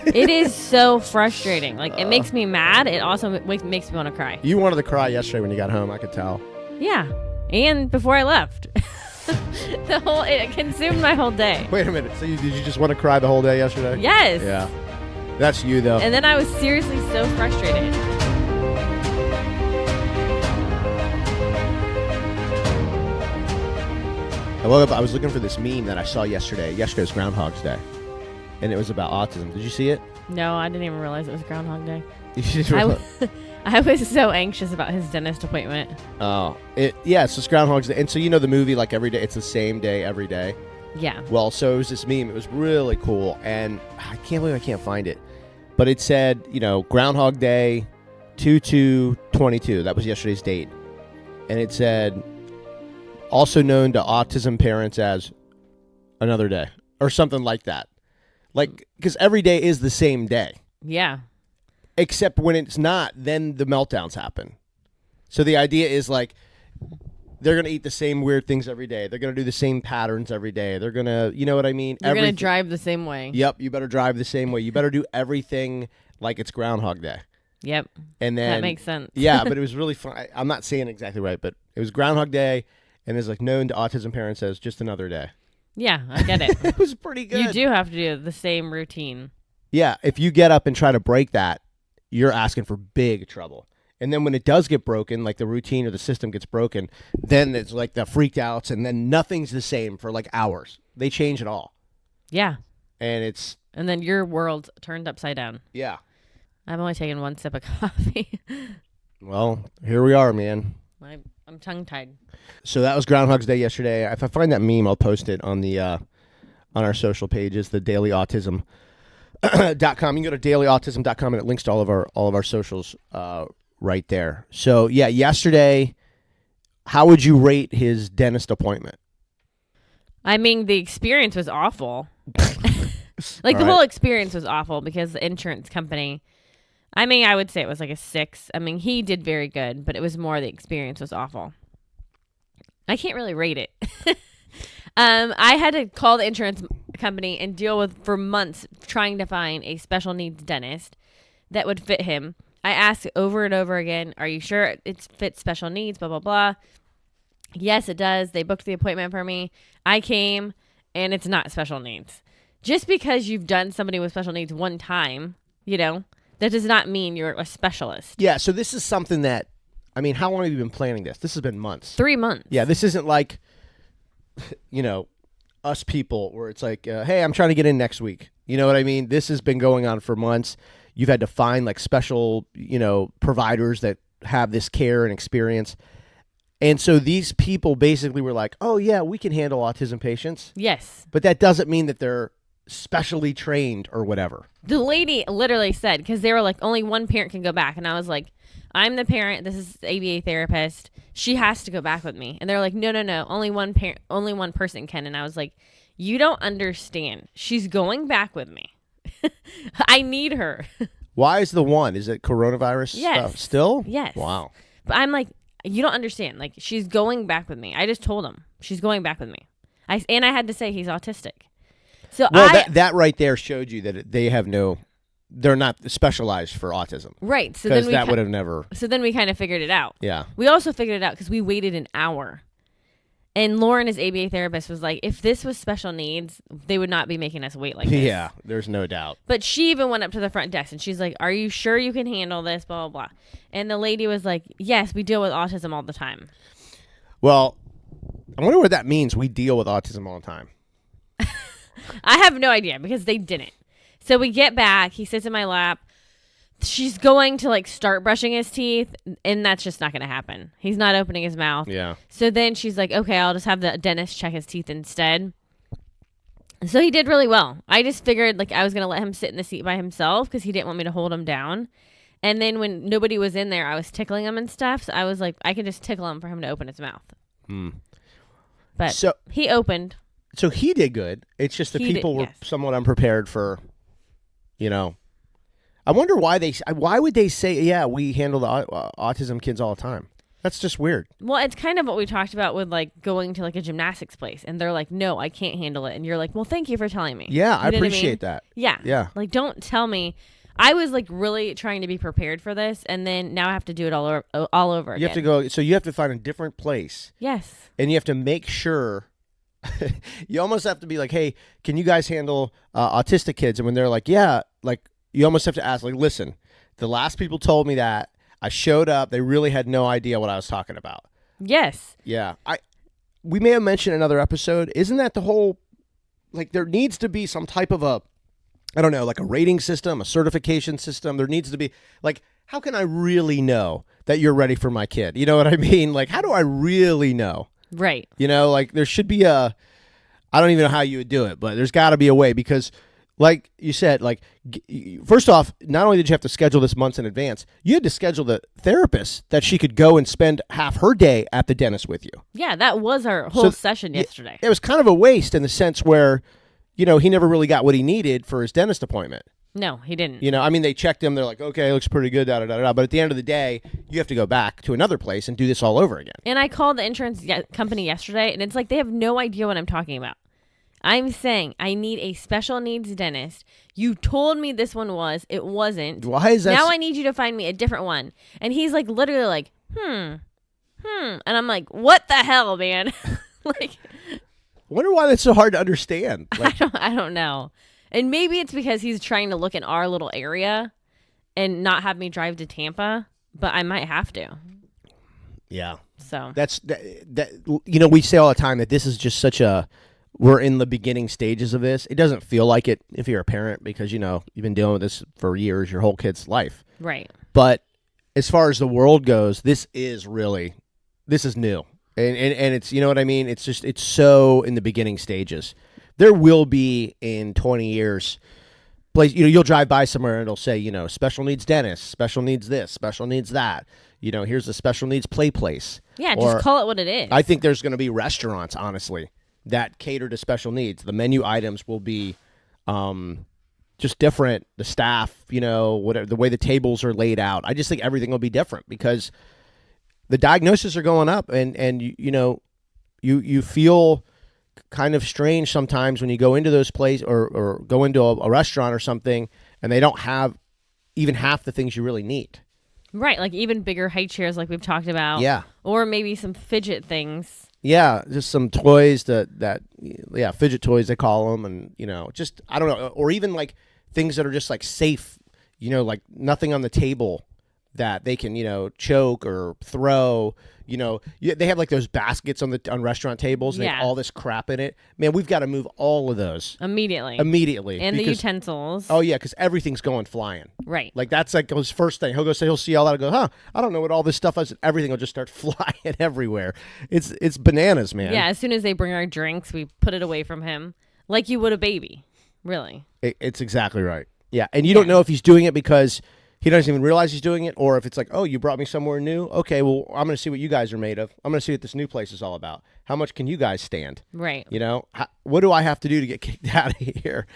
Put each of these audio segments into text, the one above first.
It is so frustrating. Like, it makes me mad. It also makes me want to cry. You wanted to cry yesterday when you got home, I could tell. Yeah. And before I left. It consumed my whole day. Wait a minute. So did you just want to cry the whole day yesterday? Yes. Yeah. That's you, though. And then I was seriously so frustrated. I woke up, I was looking for this meme that I saw yesterday. Yesterday was Groundhog's Day. And it was about autism. Did you see it? No, I didn't even realize it was Groundhog Day. I I was so anxious about his dentist appointment. Oh. Yeah, it's just Groundhog's Day. And so you know the movie, like every day, it's the same day every day? Yeah. Well, so it was this meme. It was really cool. And I can't believe I can't find it. But it said, Groundhog Day 2/2/22. That was yesterday's date. And it said, also known to autism parents as another day. Or something like that. Like, because every day is the same day. Yeah. Except when it's not, then the meltdowns happen. So the idea is like, they're going to eat the same weird things every day. They're going to do the same patterns every day. They're going to, you know what I mean? You're going to drive the same way. Yep, you better drive the same way. You better do everything like it's Groundhog Day. Yep. And then, that makes sense. Yeah, but it was really fun. I'm not saying exactly right, but it was Groundhog Day, and it's like known to autism parents as just another day. Yeah, I get it. It was pretty good. You do have to do the same routine. Yeah, if you get up and try to break that, you're asking for big trouble. And then when it does get broken, like the routine or the system gets broken, then it's like the freaked outs, and then nothing's the same for like hours. They change it all. Yeah. And then your world's turned upside down. Yeah. I've only taken one sip of coffee. Well, here we are, man. I'm tongue-tied. So that was Groundhog's Day yesterday. If I find that meme, I'll post it on the on our social pages, the dailyautism.com. You can go to dailyautism.com and it links to all of our socials right there. So yeah, yesterday, how would you rate his dentist appointment? I mean, the experience was awful. The whole experience was awful because the insurance company, I would say it was like a 6. He did very good, but it was more the experience was awful. I can't really rate it. I had to call the insurance company and deal with for months trying to find a special needs dentist that would fit him. I asked over and over again, are you sure it fits special needs, blah, blah, blah. Yes, it does. They booked the appointment for me. I came, and it's not special needs. Just because you've done somebody with special needs one time, that does not mean you're a specialist. Yeah, so this is something that, how long have you been planning this? This has been months. 3 months. Yeah, this isn't like, us people where it's like, hey, I'm trying to get in next week. You know what I mean? This has been going on for months. You've had to find like special, providers that have this care and experience. And so these people basically were like, oh, yeah, we can handle autism patients. Yes. But that doesn't mean that they're specially trained or whatever. The lady literally said, because they were like, only one parent can go back. And I was like, I'm the parent. This is the ABA therapist. She has to go back with me. And they're like, no. Only one parent, only one person can. And I was like, you don't understand. She's going back with me. I need her. Why is the one? Is it coronavirus yes. stuff still? Yes. Wow. But I'm like, you don't understand. Like, she's going back with me. I just told him she's going back with me. I had to say he's autistic. So that right there showed you that they're not specialized for autism. Right. So because then that would have never. So then we kind of figured it out. Yeah. We also figured it out because we waited an hour. And Lauren, as ABA therapist, was like, if this was special needs, they would not be making us wait like this. Yeah, there's no doubt. But she even went up to the front desk and she's like, are you sure you can handle this? Blah, blah, blah. And the lady was like, yes, we deal with autism all the time. Well, I wonder what that means. We deal with autism all the time. I have no idea because they didn't. So we get back. He sits in my lap. She's going to start brushing his teeth, and that's just not going to happen. He's not opening his mouth. Yeah. So then she's like, okay, I'll just have the dentist check his teeth instead. So he did really well. I just figured I was going to let him sit in the seat by himself because he didn't want me to hold him down. And then when nobody was in there, I was tickling him and stuff. So I was like, I could just tickle him for him to open his mouth. But he opened. So he did good. It's just the people were somewhat unprepared for, I wonder why would they say, yeah, we handle the autism kids all the time. That's just weird. Well, it's kind of what we talked about with like going to like a gymnastics place and they're like, no, I can't handle it. And you're like, well, thank you for telling me. Yeah, You I know what appreciate mean? that. Yeah. Yeah. Like, don't tell me. I was like really trying to be prepared for this. And then now I have to do it all over again. You have to go. So you have to find a different place. Yes. And you have to make sure. You almost have to be like, hey, can you guys handle autistic kids? And when they're like, yeah, like you almost have to ask, like, listen, the last people told me that. I showed up. They really had no idea what I was talking about. Yes. Yeah. We may have mentioned in another episode. Isn't that the whole, like, there needs to be some type of a, I don't know, like a rating system, a certification system. There needs to be, like, how can I really know that you're ready for my kid? You know what I mean? Like, how do I really know? Right. You know, like there should be I don't even know how you would do it, but there's got to be a way because like you said, like first off, not only did you have to schedule this months in advance, you had to schedule the therapist that she could go and spend half her day at the dentist with you. Yeah, that was our whole session yesterday. It was kind of a waste in the sense where, you know, he never really got what he needed for his dentist appointment. No, he didn't. You know, I mean, they checked him. They're like, okay, looks pretty good, da-da-da-da. But at the end of the day, you have to go back to another place and do this all over again. And I called the insurance company yesterday, and it's like they have no idea what I'm talking about. I'm saying I need a special needs dentist. You told me this one was. It wasn't. Why is that? Now I need you to find me a different one. And he's like literally like, And I'm like, what the hell, man? Like, I wonder why that's so hard to understand. Like, I don't know. And maybe it's because he's trying to look in our little area and not have me drive to Tampa, but I might have to. Yeah. So That you know, we say all the time that this is just such a, we're in the beginning stages of this. It doesn't feel like it if you're a parent because, you know, you've been dealing with this for years, your whole kid's life. Right. But as far as the world goes, this is new. And it's, you know what I mean? It's just, it's so in the beginning stages. There will be in 20 years, place, you know, you'll drive by somewhere and it'll say, you know, special needs dentist, special needs this, special needs that. You know, here's the special needs play place. Yeah, just call it what it is. I think there's going to be restaurants, honestly, that cater to special needs. The menu items will be just different. The staff, you know, whatever, the way the tables are laid out. I just think everything will be different because the diagnoses are going up, and you know, you feel kind of strange sometimes when you go into those places or go into a restaurant or something, and they don't have even half the things you really need. Right, like even bigger high chairs like we've talked about. Yeah. Or maybe some fidget things. Yeah, just some toys that fidget toys they call them, and you know, just I don't know, or even like things that are just like safe, you know, like nothing on the table that they can, you know, choke or throw. You know, they have like those baskets on restaurant tables and they have all this crap in it. Man, we've got to move all of those Immediately. And the utensils. Oh, yeah, because everything's going flying. Right. Like that's like his first thing. He'll see all that and go, I don't know what all this stuff is. Everything will just start flying everywhere. It's bananas, man. Yeah, as soon as they bring our drinks, we put it away from him like you would a baby. Really. It's exactly right. Yeah, and you don't know if he's doing it because he doesn't even realize he's doing it, or if it's like, oh, you brought me somewhere new? Okay, well, I'm going to see what you guys are made of. I'm going to see what this new place is all about. How much can you guys stand? Right. You know, what do I have to do to get kicked out of here?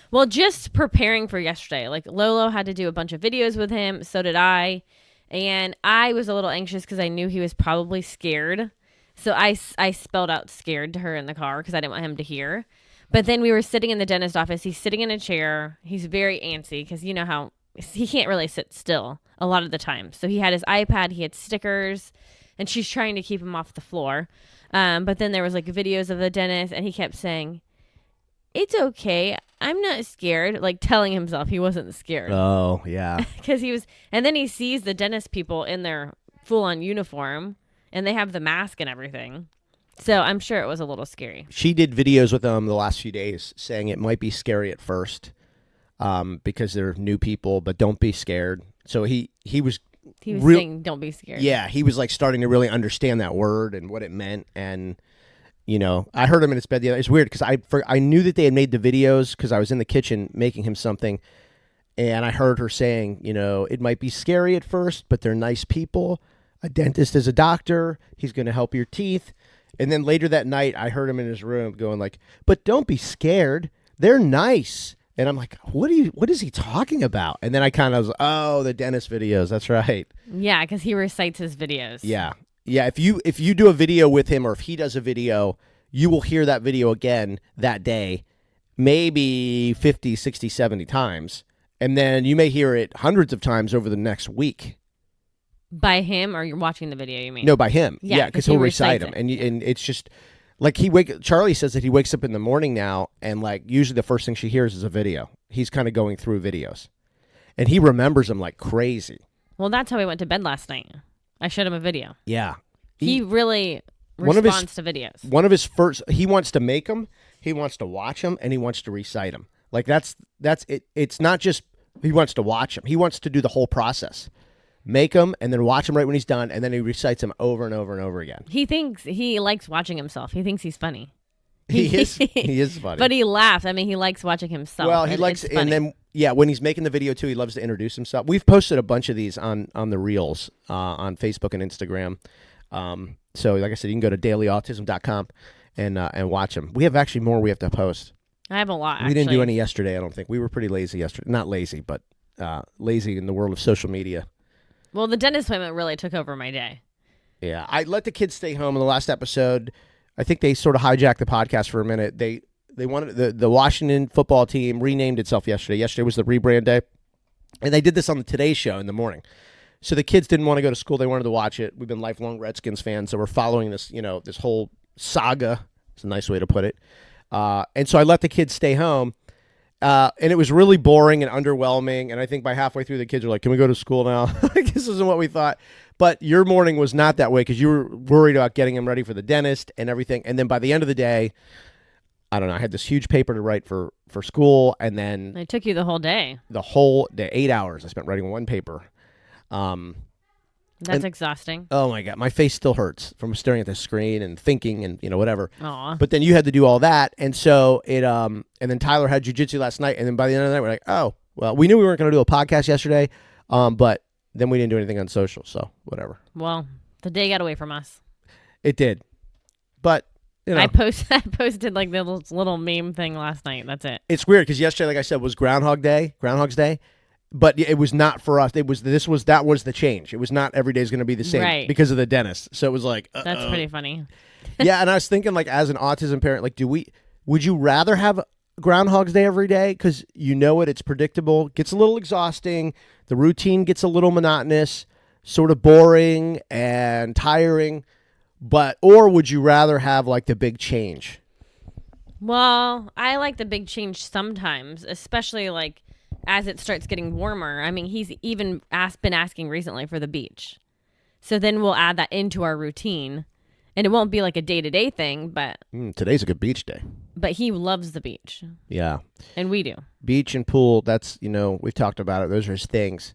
Well, just preparing for yesterday. Like, Lolo had to do a bunch of videos with him. So did I. And I was a little anxious because I knew he was probably scared. So I spelled out scared to her in the car because I didn't want him to hear. But then we were sitting in the dentist office. He's sitting in a chair. He's very antsy because you know how he can't really sit still a lot of the time. So he had his iPad, he had stickers, and she's trying to keep him off the floor. But then there was like videos of the dentist, and he kept saying, "It's okay, I'm not scared," like telling himself he wasn't scared. Oh, yeah. Because he was, and then he sees the dentist people in their full-on uniform, and they have the mask and everything. So I'm sure it was a little scary. She did videos with them the last few days saying it might be scary at first. Because they're new people, but don't be scared. So he was saying, don't be scared. Yeah, he was like starting to really understand that word and what it meant. And, you know, I heard him in his bed the other. It's weird because I knew that they had made the videos because I was in the kitchen making him something. And I heard her saying, you know, it might be scary at first, but they're nice people. A dentist is a doctor. He's going to help your teeth. And then later that night, I heard him in his room going like, but don't be scared. They're nice. And I'm like, what is he talking about? And then I kind of was, oh, the dentist videos. That's right. Yeah, because he recites his videos. Yeah. Yeah, if you do a video with him or if he does a video, you will hear that video again that day, maybe 50, 60, 70 times. And then you may hear it hundreds of times over the next week. By him, or you're watching the video, you mean? No, by him. Yeah, because he'll recite them. It. And it's just like Charlie says that he wakes up in the morning now and like usually the first thing she hears is a video. He's kind of going through videos. And he remembers them like crazy. Well, that's how he went to bed last night. I showed him a video. Yeah. He really responds to videos. One of his first, he wants to make them, he wants to watch them, and he wants to recite them. Like that's it. It's not just he wants to watch them. He wants to do the whole process. Make them and then watch them right when he's done, and then he recites them over and over and over again. He thinks he likes watching himself. He thinks he's funny. He is funny. But he laughs. I mean, he likes watching himself. Well, he likes, and then when he's making the video too, he loves to introduce himself. We've posted a bunch of these on the reels on Facebook and Instagram. So, like I said, you can go to dailyautism.com and watch them. We have actually more we have to post. I have a lot. We didn't do any yesterday. I don't think we were pretty lazy yesterday. Not lazy, but lazy in the world of social media. Well, the dentist appointment really took over my day. Yeah, I let the kids stay home in the last episode. I think they sort of hijacked the podcast for a minute. They wanted the Washington football team renamed itself yesterday. Yesterday was the rebrand day, and they did this on the Today Show in the morning. So the kids didn't want to go to school; they wanted to watch it. We've been lifelong Redskins fans, so we're following this, this whole saga. It's a nice way to put it. And so I let the kids stay home. And it was really boring and underwhelming. And I think by halfway through, the kids were like, "Can we go to school now?" This isn't what we thought. But your morning was not that way because you were worried about getting him ready for the dentist and everything. And then by the end of the day, I don't know, I had this huge paper to write for school. And then it took you the whole day. The whole day, 8 hours I spent writing one paper. That's exhausting. Oh my God. My face still hurts from staring at the screen and thinking and, whatever. Aww. But then you had to do all that. And so and then Tyler had jiu-jitsu last night. And then by the end of the night, we're like, oh, well, we knew we weren't going to do a podcast yesterday. But then we didn't do anything on social. So whatever. Well, the day got away from us. It did. But, I posted like this little meme thing last night. That's it. It's weird because yesterday, like I said, was Groundhog's Day. But it was not for us. That was the change. It was not every day is going to be the same because of the dentist. So it was like, that's pretty funny. Yeah, and I was thinking, like, as an autism parent, like, would you rather have Groundhog's Day every day because it's predictable, gets a little exhausting, the routine gets a little monotonous, sort of boring and tiring, or would you rather have like the big change? Well, I like the big change sometimes, especially like as it starts getting warmer. I mean, he's even been asking recently for the beach. So then we'll add that into our routine. And it won't be like a day-to-day thing, but... today's a good beach day. But he loves the beach. Yeah. And we do. Beach and pool, that's, we've talked about it. Those are his things.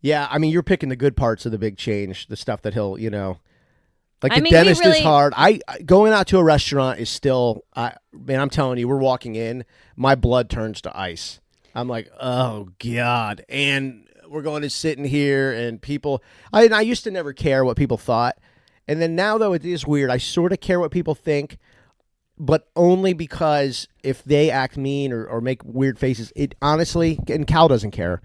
Yeah, I mean, you're picking the good parts of the big change, the stuff that he'll, Like, the dentist is hard. Going out to a restaurant is still... man, I'm telling you, we're walking in, my blood turns to ice. I'm like, oh, God. And we're going to sit in here and people... I used to never care what people thought. And then now, though, it is weird. I sort of care what people think, but only because if they act mean or make weird faces, it honestly, and Cal doesn't care,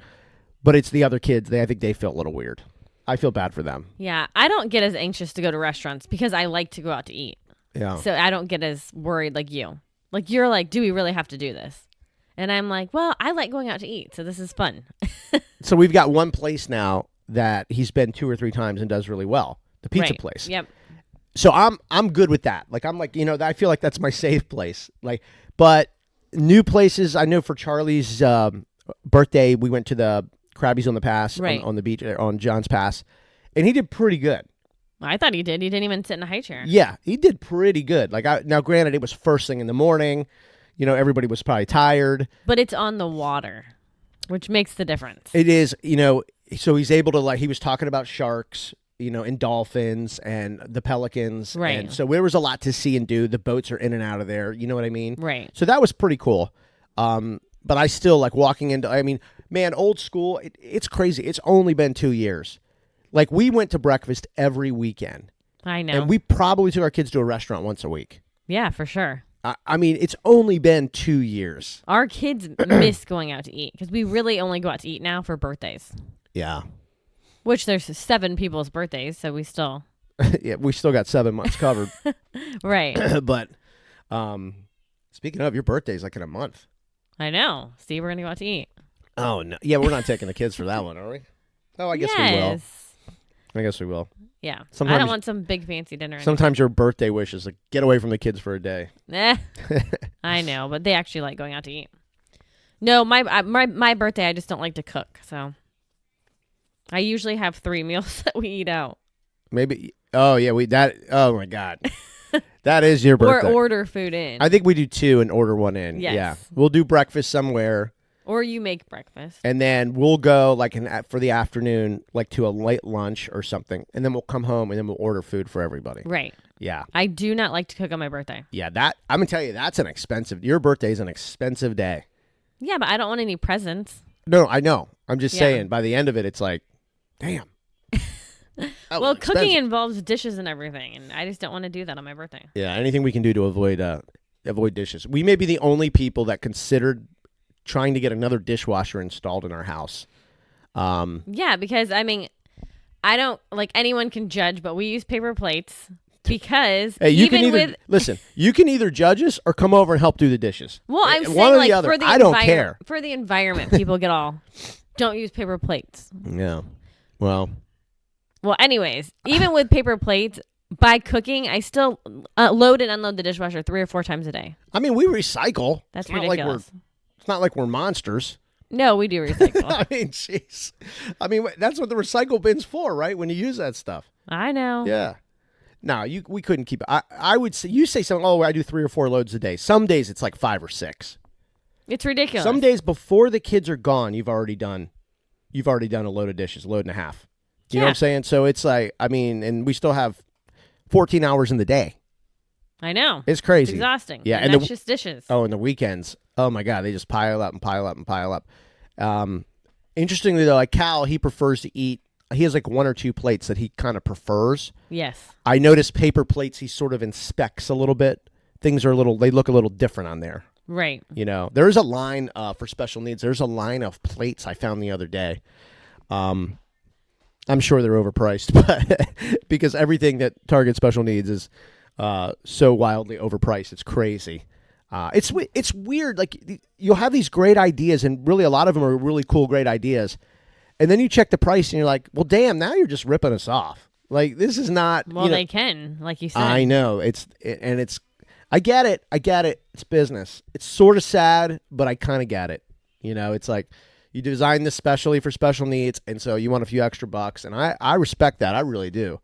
but it's the other kids. I think they feel a little weird. I feel bad for them. Yeah, I don't get as anxious to go to restaurants because I like to go out to eat. Yeah. So I don't get as worried like you. Like, you're like, do we really have to do this? And I'm like, well, I like going out to eat, so this is fun. So we've got one place now that he's been 2 or 3 times and does really well. The pizza place. Yep. So I'm good with that. Like, I'm like, I feel like that's my safe place. Like, but new places, I know for Charlie's birthday, we went to the Krabby's on the Pass on the beach on John's Pass, and he did pretty good. I thought he did. He didn't even sit in a high chair. Yeah, he did pretty good. Like, now granted, it was first thing in the morning. Everybody was probably tired. But it's on the water, which makes the difference. It is, so he's able to, like, he was talking about sharks, and dolphins and the pelicans. Right. And so there was a lot to see and do. The boats are in and out of there. You know what I mean? Right. So that was pretty cool. But I still like walking into, man, old school, it's crazy. It's only been 2 years. Like, we went to breakfast every weekend. I know. And we probably took our kids to a restaurant once a week. Yeah, for sure. I mean, it's only been 2 years. Our kids miss going out to eat because we really only go out to eat now for birthdays. Yeah. Which there's 7 people's birthdays, so we still... Yeah, we still got 7 months covered. Right. But speaking of, your birthday's like in a month. I know. Steve, we're going to go out to eat. Oh, no. Yeah, we're not taking the kids for that one, are we? Oh, I guess we will. I guess we will. Yeah. Sometimes, I don't want some big fancy dinner. Sometimes your birthday wish is like, get away from the kids for a day. I know, but they actually like going out to eat. No, my birthday, I just don't like to cook. So I usually have 3 meals that we eat out. Maybe. Oh, yeah. Oh, my God. That is your birthday. Or order food in. I think we do 2 and order 1 in. Yes. Yeah. We'll do breakfast somewhere. Or you make breakfast. And then we'll go for the afternoon, like to a late lunch or something. And then we'll come home and then we'll order food for everybody. Right. Yeah. I do not like to cook on my birthday. Yeah. I'm going to tell you, your birthday is an expensive day. Yeah, but I don't want any presents. No, I know. I'm just saying, by the end of it, it's like, damn. Well, cooking involves dishes and everything, and I just don't want to do that on my birthday. Yeah, anything we can do to avoid dishes. We may be the only people that considered trying to get another dishwasher installed in our house. Yeah, because, I mean, I don't, like, anyone can judge, but we use paper plates because listen, you can either judge us or come over and help do the dishes. Well, I'm One saying, or like, the other. for the I don't care. For the environment, people get all, don't use paper plates. Yeah. Well, anyways, even with paper plates, by cooking, I still load and unload the dishwasher 3 or 4 times a day. I mean, we recycle. That's ridiculous. It's not like we're monsters. No, we do recycle. I mean, jeez. I mean, that's what the recycle bin's for, right? When you use that stuff. I know. Yeah. No, we couldn't keep it. I would say, you say something, I do 3 or 4 loads a day. Some days it's like 5 or 6. It's ridiculous. Some days before the kids are gone, you've already done a load of dishes, a load and a half. You know what I'm saying? So it's like, I mean, and we still have 14 hours in the day. I know. It's crazy. It's exhausting. Yeah. And that's just dishes. Oh, and the weekends. Oh my God. They just pile up and pile up and pile up. Interestingly though, like Cal, he prefers to eat, he has like 1 or 2 plates that he kind of prefers. Yes. I notice paper plates, he sort of inspects a little bit. Things are they look a little different on there. Right. You know, there's a line for special needs. There's a line of plates I found the other day. I'm sure they're overpriced, but because everything that targets special needs is so wildly overpriced, it's crazy. It's weird. Like you'll have these great ideas, and really a lot of them are really cool, great ideas. And then you check the price, and you're like, "Well, damn! Now you're just ripping us off. Like this is not." Well, they can, like you said. I know it's. I get it. It's business. It's sort of sad, but I kind of get it. You know, it's like. You designed this specially for special needs, and so you want a few extra bucks, and I respect that. I really do.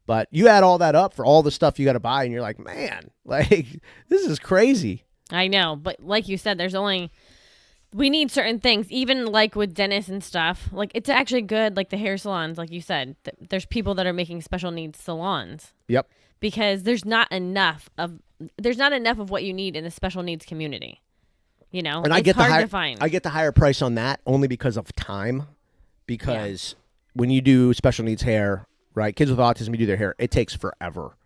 But you add all that up for all the stuff you got to buy, and you're like, man, like, this is crazy. I know, but like you said, we need certain things, even like with dentists and stuff. Like, it's actually good, like the hair salons, like you said. There's people that are making special needs salons. Yep. Because there's not enough of what you need in the special needs community. You know, and it's hard to find. I get the higher price on that only because of time. Because when you do special needs hair, right, kids with autism, you do their hair, it takes forever.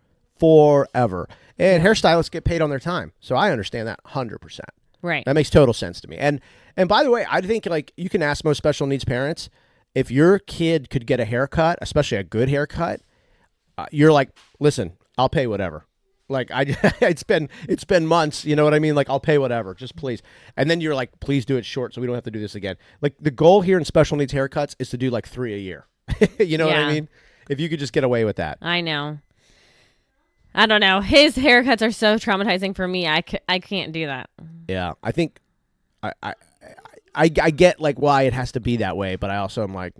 And hairstylists get paid on their time. So I understand that 100%. Right. That makes total sense to me. And by the way, I think like you can ask most special needs parents, if your kid could get a haircut, especially a good haircut, you're like, listen, I'll pay whatever. Like it's been months, you know what I mean? Like I'll pay whatever, just please. And then you're like, please do it short so we don't have to do this again. Like the goal here in special needs haircuts is to do like 3 a year. You know what I mean? If you could just get away with that. I know. I don't know. His haircuts are so traumatizing for me. I can't do that. Yeah, I think I get like why it has to be that way, but I also am like,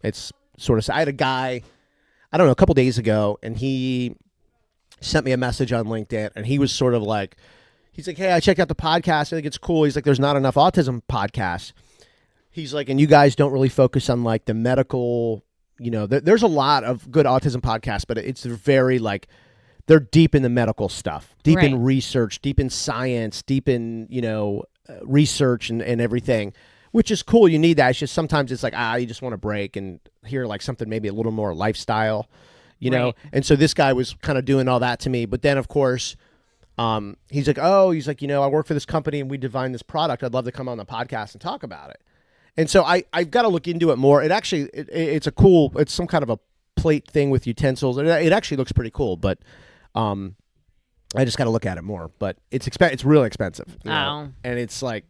it's sort of. I had a guy, I don't know, a couple days ago, and he sent me a message on LinkedIn, and he was sort of like, he's like, hey, I checked out the podcast. I think it's cool. He's like, there's not enough autism podcasts. He's like, and you guys don't really focus on like the medical, you know, there's a lot of good autism podcasts, but it's very like, they're deep in the medical stuff, deep in research, deep in science, deep in, you know, research and everything, which is cool. You need that. It's just sometimes it's like, you just want to break and hear like something maybe a little more lifestyle. You know, and so this guy was kind of doing all that to me. But then, of course, he's like, you know, I work for this company and we designed this product. I'd love to come on the podcast and talk about it. And so I've got to look into it more. It actually, it's some kind of a plate thing with utensils. It actually looks pretty cool, but I just got to look at it more. But it's really expensive. You know? And it's like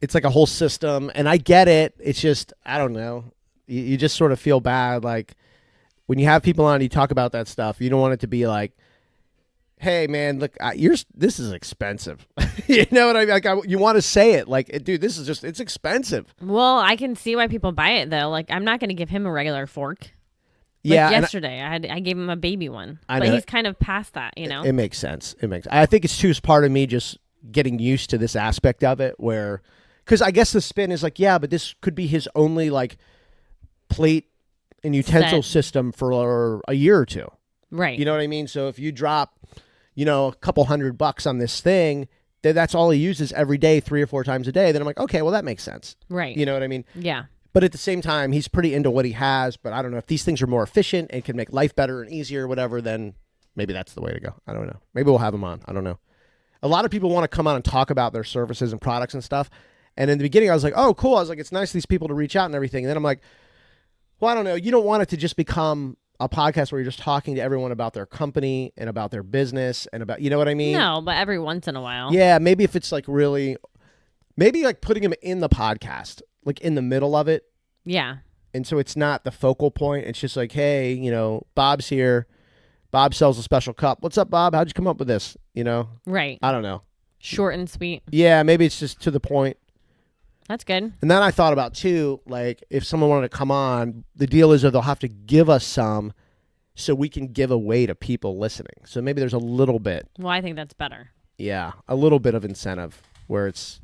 a whole system. And I get it. It's just, I don't know. You just sort of feel bad. Like when you have people on, you talk about that stuff. You don't want it to be like, hey man, look, this is expensive. You know what I mean? Like you want to say it like, dude, this is it's expensive. Well, I can see why people buy it though. Like I'm not going to give him a regular fork. Like yeah. Yesterday, I gave him a baby one, but he's kind of past that, you know. It makes sense. I think it's too part of me just getting used to this aspect of it, where, because I guess the spin is like, yeah, but this could be his only like plate and utensil system for a year or two. Right. You know what I mean? So if you drop, a couple $100 on this thing, that's all he uses every day, 3 or 4 times a day. Then I'm like, okay, well that makes sense. Right. You know what I mean? Yeah. But at the same time, he's pretty into what he has. But I don't know if these things are more efficient and can make life better and easier or whatever, then maybe that's the way to go. I don't know. Maybe we'll have him on. I don't know. A lot of people want to come on and talk about their services and products and stuff. And in the beginning, I was like, oh, cool. I was like, it's nice these people to reach out and everything. And then I'm like, well, I don't know. You don't want it to just become a podcast where you're just talking to everyone about their company and about their business and about, you know what I mean? No, but every once in a while. Yeah, maybe if it's like really, maybe like putting him in the podcast, like in the middle of it. Yeah. And so it's not the focal point. It's just like, hey, Bob's here. Bob sells a special cup. What's up, Bob? How'd you come up with this? Right. I don't know. Short and sweet. Yeah, maybe it's just to the point. That's good. And then I thought about, too, like if someone wanted to come on, the deal is that they'll have to give us some so we can give away to people listening. So maybe there's a little bit. Well, I think that's better. Yeah, a little bit of incentive where it's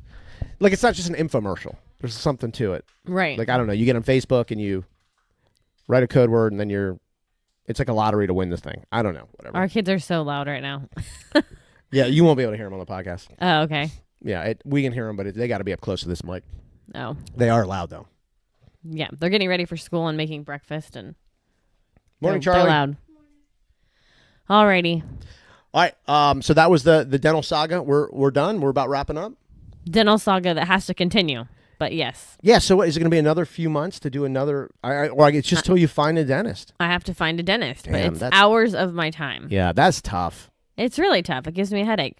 like it's not just an infomercial. There's something to it. Right. Like, I don't know, you get on Facebook and you write a code word and then it's like a lottery to win this thing. I don't know. Whatever. Our kids are so loud right now. Yeah, you won't be able to hear them on the podcast. Oh, okay. Yeah, we can hear them, but they got to be up close to this mic. Oh. They are loud, though. Yeah, they're getting ready for school and making breakfast. And Morning, Charlie. They're loud. Alrighty. All right, so that was the dental saga. We're done. We're about wrapping up. Dental saga that has to continue, but yes. Yeah, so what, is it going to be another few months to do another, or it's just till you find a dentist? I have to find a dentist, Damn, but it's hours of my time. Yeah, that's tough. It's really tough. It gives me a headache.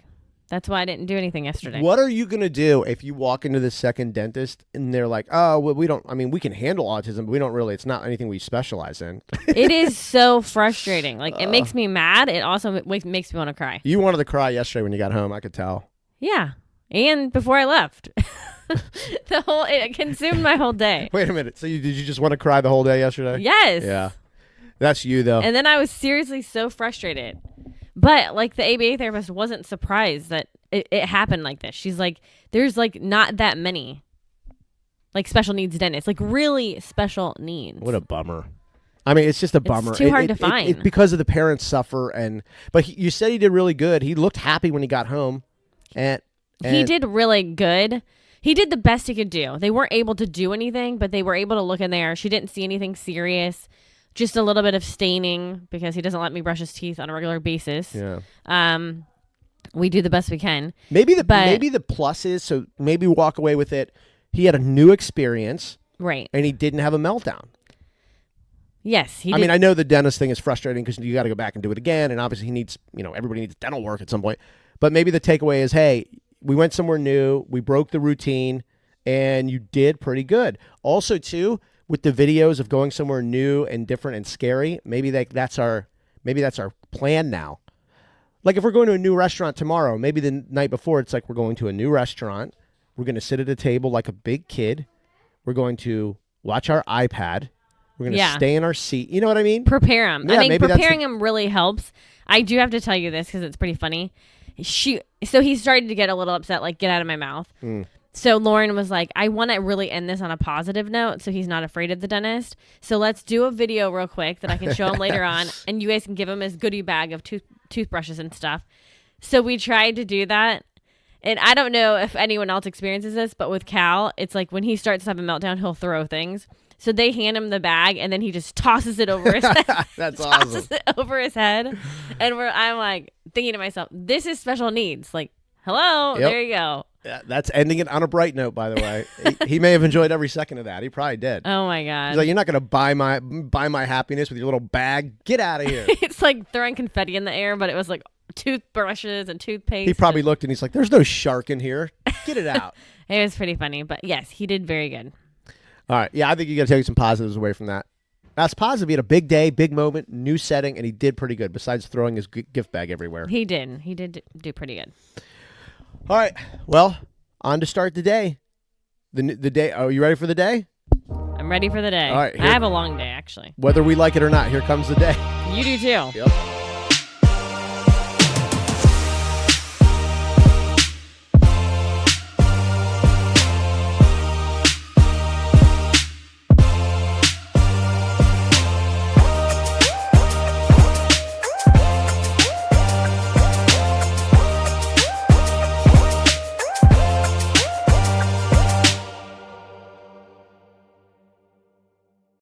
That's why I didn't do anything yesterday. What are you going to do if you walk into the second dentist and they're like, oh, well, we can handle autism, but we don't really, it's not anything we specialize in. It is so frustrating. Like, it makes me mad. It also makes me want to cry. You wanted to cry yesterday when you got home, I could tell. Yeah. And before I left. It consumed my whole day. Wait a minute. So did you just want to cry the whole day yesterday? Yes. Yeah. That's you, though. And then I was seriously so frustrated. But like the ABA therapist wasn't surprised that it happened like this. She's like, there's like not that many like special needs dentists, like really special needs. What a bummer. I mean, it's just a bummer. It's too hard to find. It's because of the parents suffer. But you said he did really good. He looked happy when he got home. And he did really good. He did the best he could do. They weren't able to do anything, but they were able to look in there. She didn't see anything serious. Just a little bit of staining because he doesn't let me brush his teeth on a regular basis. Yeah. We do the best we can. Maybe the plus is, so maybe walk away with it. He had a new experience. Right. And he didn't have a meltdown. Yes. I mean, I know the dentist thing is frustrating because you got to go back and do it again. And obviously he needs, everybody needs dental work at some point. But maybe the takeaway is, hey, we went somewhere new. We broke the routine and you did pretty good. Also, too, with the videos of going somewhere new and different and scary, maybe that's our plan now. Like if we're going to a new restaurant tomorrow, maybe the night before it's like we're going to a new restaurant. We're going to sit at a table like a big kid. We're going to watch our iPad. We're going to stay in our seat. You know what I mean? Prepare them. Yeah, I mean, preparing them really helps. I do have to tell you this because it's pretty funny. So he started to get a little upset, like get out of my mouth. So Lauren was like, I want to really end this on a positive note so he's not afraid of the dentist. So let's do a video real quick that I can show him later on. And you guys can give him his goodie bag of toothbrushes and stuff. So we tried to do that. And I don't know if anyone else experiences this, but with Cal, it's like when he starts to have a meltdown, he'll throw things. So they hand him the bag and then he just tosses it over his head. That's tosses awesome. it over his head. And I'm like thinking to myself, this is special needs. Like, hello, there you go. That's ending it on a bright note, by the way. He may have enjoyed every second of that. He probably did. Oh my god! He's like, you're not gonna buy my happiness with your little bag. Get out of here. It's like throwing confetti in the air, but it was like toothbrushes and toothpaste. He probably looked and he's like, "There's no shark in here. Get it out." It was pretty funny, but yes, he did very good. All right, yeah, I think you got to take some positives away from that. That's positive. He had a big day, big moment, new setting, and he did pretty good. Besides throwing his gift bag everywhere, he did do pretty good. All right, well, on to start the day. The day. Are you ready for the day? I'm ready for the day. All right, I have a long day actually. Whether we like it or not, here comes the day. You do too. Yep.